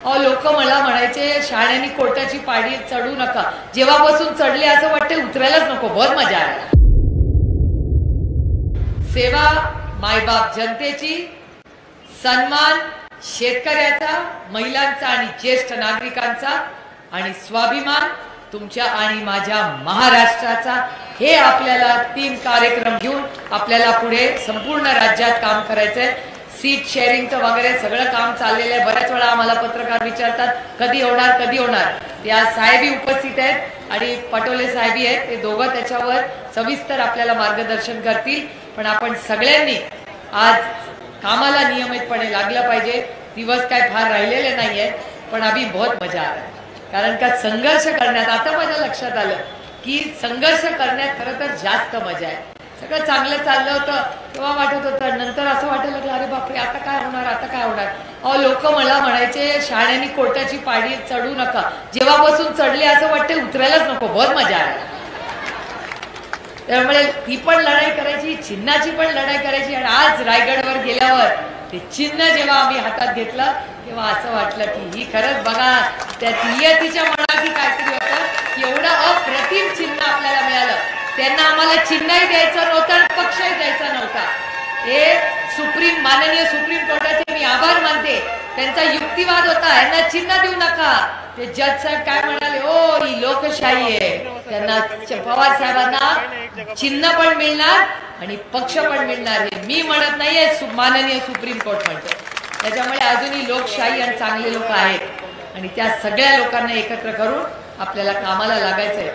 लोक मला म्हणायचे शाळेनी कोर्टाची पाडी चढू नका. जेव्हापासून चढले असं वाटते उतरायलाच नको. बहुत मजा आली. सेवा मायबाप जनतेची, सन्मान शेतकऱ्याचा, महिलांचा आणि ज्येष्ठ नागरिकांचा आणि स्वाभिमान तुमच्या आणि माझ्या महाराष्ट्राचा. हे आपल्याला 3 कार्यक्रम घेऊन आपल्याला पुढे संपूर्ण राज्यात काम करायचंय. सीट शेअरिंगचं वगैरे सगळं काम चाललेलं आहे. बऱ्याच वेळा आम्हाला पत्रकार विचारतात कधी होणार. त्या साहेबी उपस्थित आहेत आणि पटोले साहेबी आहेत. ते दोघं त्याच्यावर सविस्तर आपल्याला मार्गदर्शन करतील. पण आपण सगळ्यांनी आज कामाला नियमितपणे लागलं पाहिजे. दिवस काय फार राहिलेले नाहीये, पण अभी बहुत मजा आ रहा है. कारण का संघर्ष करण्यात, आता माझ्या लक्षात आलं की संघर्ष करण्यात खरं तर जास्त मजा आहे. सगळं चांगलं चाललं होतं तेव्हा वाटत होतं, नंतर असं वाटायला लागलं अरे बापरे आता काय होणार. लोक मला म्हणायचे शाळेनी कोर्टाची पाडी चढू नका. जेव्हापासून चढले असं वाटते उतरायलाच नको. बहुत मजा आली. त्यामुळे ती पण लढाई करायची, चिन्हाची पण लढाई करायची. आणि आज रायगडवर गेल्यावर ते चिन्ह जेव्हा आम्ही हातात घेतलं तेव्हा असं वाटलं की ही खरंच बघा त्या नियतीच्या मनाची काहीतरी होतं की एवढं अप्रतिम चिन्ह आपल्याला मिळालं. त्यांना आम्हाला चिन्हही द्यायचं नव्हतं आणि पक्षही द्यायचा नव्हता. हे माननीय सुप्रीम कोर्टाचे मी आभार मानते. त्यांचा युक्तिवाद होता यांना चिन्ह देऊ नका. ते जज साहेब काय म्हणाले, ओ ही लोकशाही आहे, त्यांना पवार साहेबांना चिन्ह पण मिळणार आणि पक्ष पण मिळणार. हे मी म्हणत नाहीये, माननीय सुप्रीम कोर्ट म्हणतो. त्याच्यामुळे अजूनही लोकशाही आणि चांगले लोक आहेत आणि त्या सगळ्या लोकांना एकत्र करून आपल्याला कामाला लागायचंय.